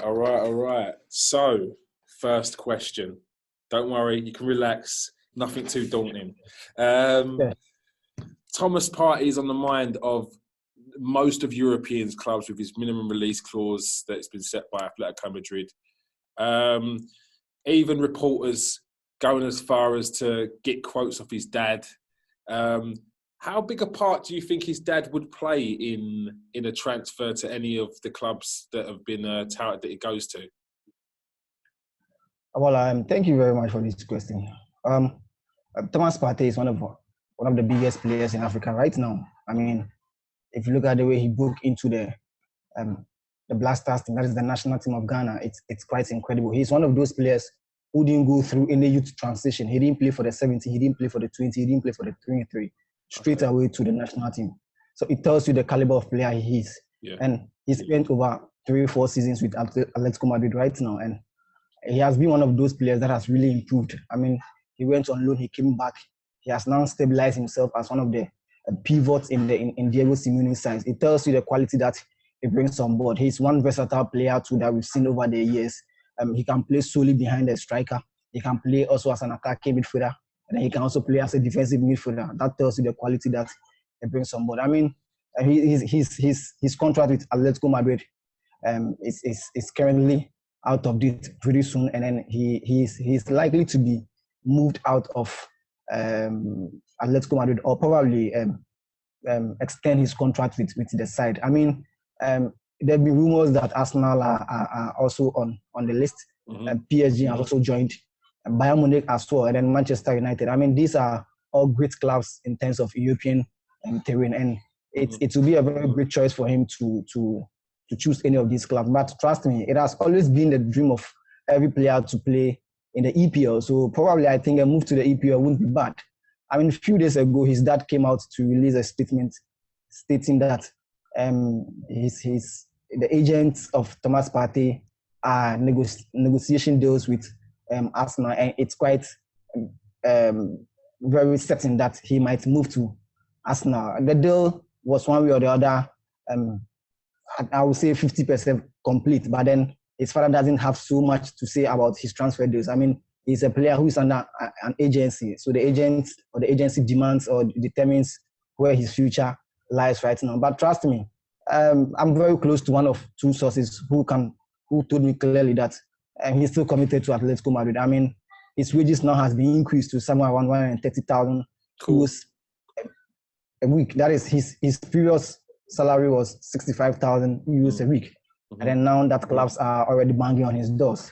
all right. So, first question. Don't worry, you can relax. Nothing too daunting. Yeah. Thomas Partey is on the mind of most of Europeans' clubs with his minimum release clause that's been set by Atletico Madrid. Even reporters going as far as to get quotes of his dad. How big a part do you think his dad would play in a transfer to any of the clubs that have been touted that he goes to? Well, thank you very much for this question. Thomas Partey is one of the biggest players in Africa right now. I mean, if you look at the way he broke into the Black Stars team, that is the national team of Ghana, it's quite incredible. He's one of those players who didn't go through any youth transition. He didn't play for the 70, he didn't play for the 20, he didn't play for the 23, straight away to the national team. So it tells you the caliber of player he is. Yeah. And he spent over 3-4 seasons with Atletico Madrid right now, and he has been one of those players that has really improved. I mean, he went on loan, he came back. He has now stabilized himself as one of the pivots in Diego Simeone's side. It tells you the quality that he brings on board. He's one versatile player too that we've seen over the years. He can play solely behind the striker. He can play also as an attacking midfielder, and then he can also play as a defensive midfielder. That tells you the quality that he brings on board. I mean, his contract with Atletico Madrid is currently out of date pretty soon, and then he's likely to be moved out of Atletico Madrid, or probably extend his contract with the side. I mean, there have been rumors that Arsenal are also on the list. PSG has also joined, Bayern Munich as well, and then Manchester United. I mean, these are all great clubs in terms of European terrain, and it will be a very great choice for him to choose any of these clubs. But trust me, it has always been the dream of every player to play in the EPL. So probably I think a move to the EPL wouldn't be bad. I mean, a few days ago, his dad came out to release a statement stating that the agents of Thomas Partey are negotiation deals with Arsenal, and it's quite very certain that he might move to Arsenal. The deal was one way or the other, I would say 50% complete, but then his father doesn't have so much to say about his transfer deals. I mean, he's a player who is under an agency, so the agent or the agency demands or determines where his future lies right now. But trust me, I'm very close to one of two sources who told me clearly that he's still committed to Atletico Madrid. I mean, his wages now has been increased to somewhere around 130,000 euros a week. That is his previous salary was 65,000 euros a week. And then now that clubs are already banging on his doors.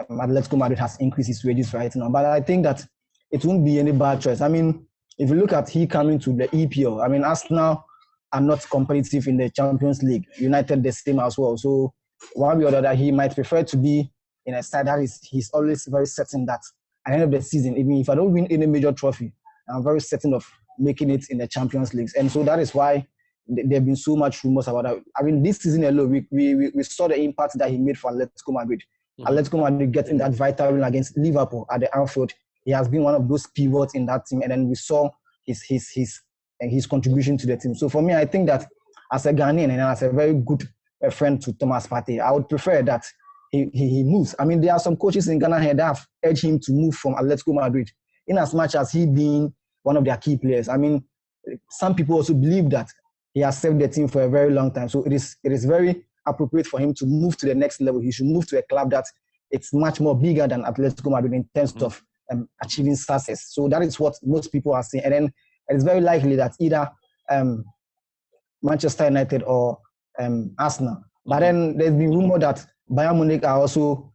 Atletico Madrid has increased his wages right now. But I think that it won't be any bad choice. I mean, if you look at he coming to the EPL, I mean, Arsenal are not competitive in the Champions League. United the same as well. So one way or the other, he might prefer to be in a side that he's always very certain that at the end of the season, even if I don't win any major trophy, I'm very certain of making it in the Champions League. And so that is why there have been so much rumors about that. I mean, this season alone, we saw the impact that he made for Atletico Madrid. Atletico Madrid getting that vital win against Liverpool at the Anfield. He has been one of those pivots in that team, and then we saw his contribution to the team. So for me, I think that as a Ghanaian and as a very good friend to Thomas Partey, I would prefer that he moves. I mean, there are some coaches in Ghana here that have urged him to move from Atletico Madrid, in as much as he being one of their key players. I mean, some people also believe that he has served the team for a very long time. So it is very appropriate for him to move to the next level. He should move to a club that it's much more bigger than Atletico Madrid in terms of achieving success. So that is what most people are saying. And then it's very likely that either Manchester United or Arsenal. But then there's been rumor that Bayern Munich are also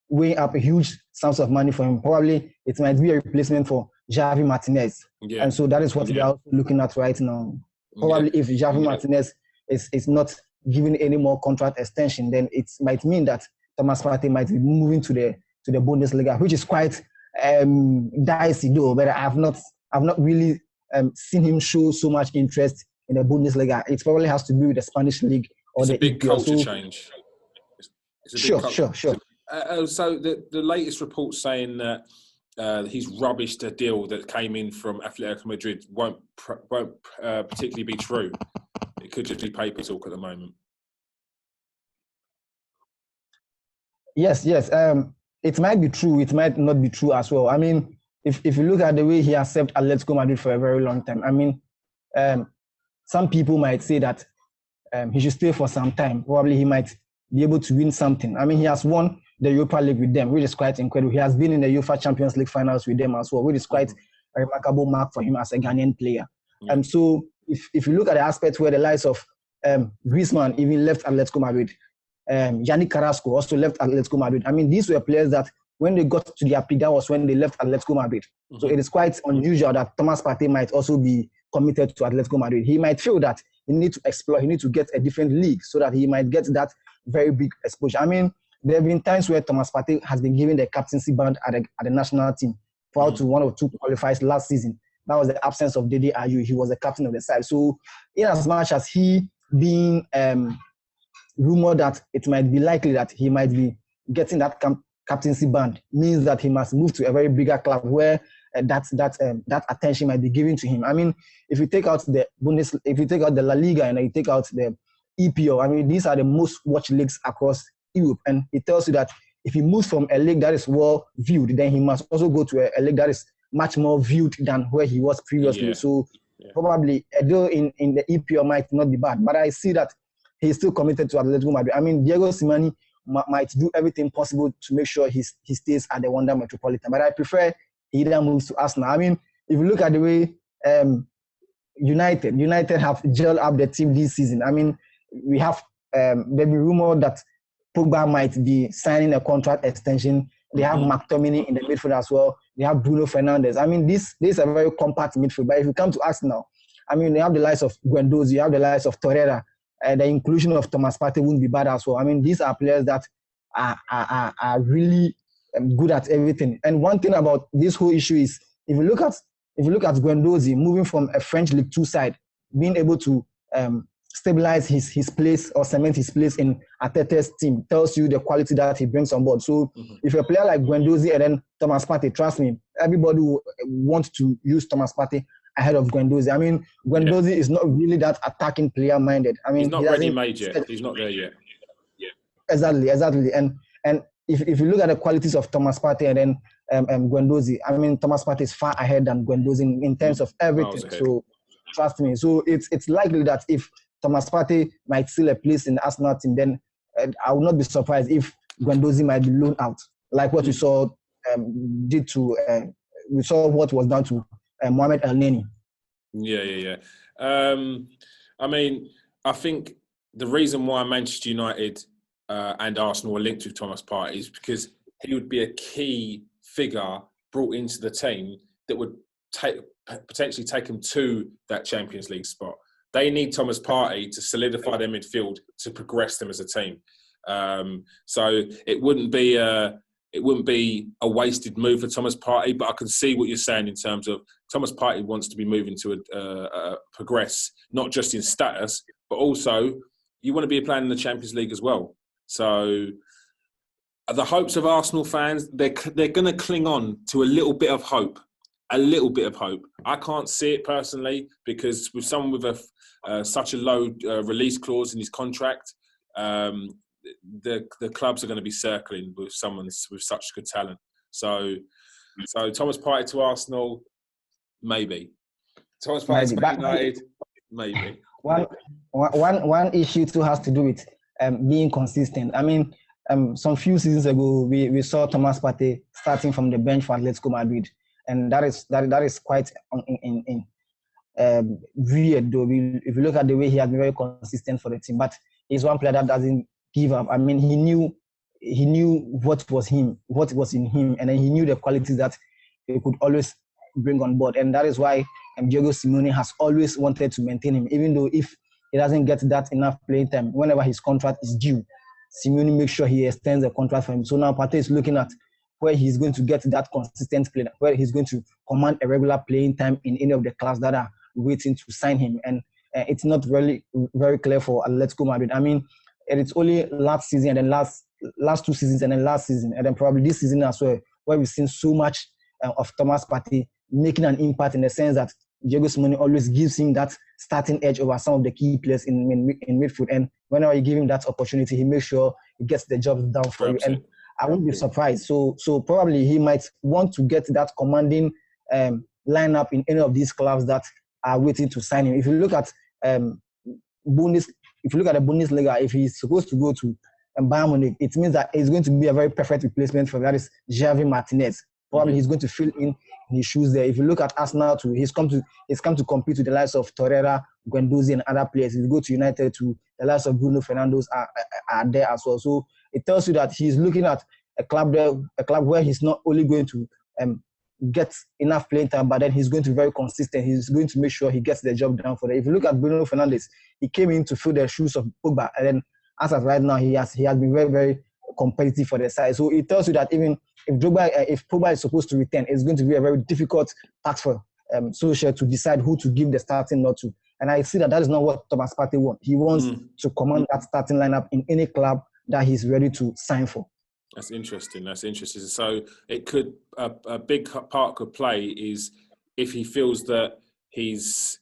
weighing up a huge sums of money for him. Probably it might be a replacement for Javi Martinez. Yeah. And so that is what they are also looking at right now. Probably if Javi Martinez is not given any more contract extension, then it might mean that Thomas Partey might be moving to the Bundesliga, which is quite dicey though. But I've not really seen him show so much interest in the Bundesliga. It probably has to be with the Spanish league or it's the a big culture change. Sure. So the latest report saying that he's rubbished a deal that came in from Atletico Madrid won't particularly be true. It could just be paper talk at the moment. Yes, yes. It might be true. It might not be true as well. I mean, if you look at the way he has served Atletico Madrid for a very long time, I mean, um, some people might say that he should stay for some time. Probably he might be able to win something. I mean, he has won the Europa League with them, which is quite incredible. He has been in the UEFA Champions League finals with them as well, which is quite a remarkable mark for him as a Ghanaian player. Yeah. So if you look at the aspect where the likes of Griezmann even left Atletico Madrid, Yannick Carrasco also left Atletico Madrid. I mean, these were players that when they got to their peak, that was when they left Atletico Madrid. So it is quite unusual that Thomas Partey might also be committed to Atletico Madrid. He might feel that he needs to explore, he needs to get a different league so that he might get that very big exposure. I mean, there have been times where Thomas Partey has been given the captaincy band at the national team for to one or two qualifiers last season. That was the absence of Dede Ayew. He was the captain of the side. So in as much as he being rumored that it might be likely that he might be getting that captaincy band, means that he must move to a very bigger club where that attention might be given to him. I mean, if you take out the if you take out the La Liga and you take out the EPL, I mean, these are the most watched leagues across Europe, and it tells you that if he moves from a league that is well viewed, then he must also go to a league that is much more viewed than where he was previously. Yeah. So probably a deal in the EPL might not be bad, but I see that he's still committed to Atletico Madrid. I mean, Diego Simeone might do everything possible to make sure he stays at the Wanda Metropolitan, but I prefer he either moves to Arsenal. I mean, if you look at the way United have gelled up the team this season, I mean, we have there'll be rumor that Pogba might be signing a contract extension. They have McTominay in the midfield as well. They have Bruno Fernandes. I mean, this is a very compact midfield. But if you come to Arsenal, I mean, they have the likes of Guendouzi, you have the likes of Torreira. The inclusion of Thomas Partey wouldn't be bad as well. I mean, these are players that are really good at everything. And one thing about this whole issue is, if you look at Guendouzi moving from a French League 2 side, being able to stabilize his place or cement his place in Arteta's team, tells you the quality that he brings on board. So if a player like Guendouzi and then Thomas Partey, trust me, everybody will want to use Thomas Partey ahead of Guendouzi. I mean, Guendouzi is not really that attacking player minded. I mean, he's not ready-made yet. He's not there yet. Yeah. Exactly. And if you look at the qualities of Thomas Partey and then Guendouzi, I mean, Thomas Partey is far ahead than Guendouzi in terms of everything. So trust me. So it's likely that if Thomas Partey might steal a place in the Arsenal team, then I would not be surprised if Guendouzi might be loaned out, like what we saw did to we saw what was done to Mohamed El-Neni. Yeah. I mean, I think the reason why Manchester United and Arsenal are linked with Thomas Partey is because he would be a key figure brought into the team that would potentially take them to that Champions League spot. They need Thomas Partey to solidify their midfield to progress them as a team. So it wouldn't be a wasted move for Thomas Partey, but I can see what you're saying in terms of Thomas Partey wants to be moving to progress, not just in status, but also you want to be playing in the Champions League as well. So the hopes of Arsenal fans, they're going to cling on to a little bit of hope. I can't see it personally because with someone with such a low release clause in his contract, the clubs are going to be circling with someone with such good talent. So Thomas Partey to Arsenal, maybe. Thomas Partey to United, maybe. One issue too has to do with being consistent. I mean, some few seasons ago, we saw Thomas Partey starting from the bench for Atletico Madrid. And that is quite weird, though. If you look at the way he has been very consistent for the team, but he's one player that doesn't give up. I mean, he knew what was in him, and then he knew the qualities that he could always bring on board, and that is why Diego Simeone has always wanted to maintain him, even though if he doesn't get that enough playing time, whenever his contract is due, Simeone makes sure he extends the contract for him. So now Partey is looking at where he's going to get that consistent play, where he's going to command a regular playing time in any of the clubs that are waiting to sign him. And it's not really very clear for Atletico Madrid. I mean, it's only last season and then last 2 seasons and then last season and then probably this season as well, where we've seen so much of Thomas Partey making an impact in the sense that Diego Simeone always gives him that starting edge over some of the key players in midfield. And whenever you give him that opportunity, he makes sure he gets the job done for you. And I wouldn't be surprised. So probably he might want to get that commanding lineup in any of these clubs that are waiting to sign him. If you look at the Bundesliga, if he's supposed to go to Bayern Munich, it means that it's going to be a very perfect replacement for that is Javi Martinez. Probably he's going to fill in his shoes there. If you look at Arsenal too, he's come to compete with the likes of Torreira, Guendouzi, and other players. If you go to United too, the likes of Bruno Fernandes are there as well. So it tells you that he's looking at a club where he's not only going to get enough playing time, but then he's going to be very consistent. He's going to make sure he gets the job done for them. If you look at Bruno Fernandes, he came in to fill the shoes of Pogba, and then as of right now, he has been very, very competitive for the side. So it tells you that even if Pogba is supposed to return, it's going to be a very difficult task for Solskjaer to decide who to give the starting nod to. And I see that is not what Thomas Partey wants. He wants to command that starting lineup in any club that he's ready to sign for. That's interesting. So it could a big part could play is if he feels that he's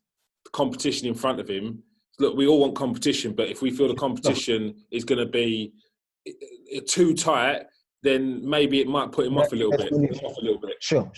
competition in front of him. Look, we all want competition, but if we feel the competition is going to be too tight, then maybe it might put him off a little bit. Sure.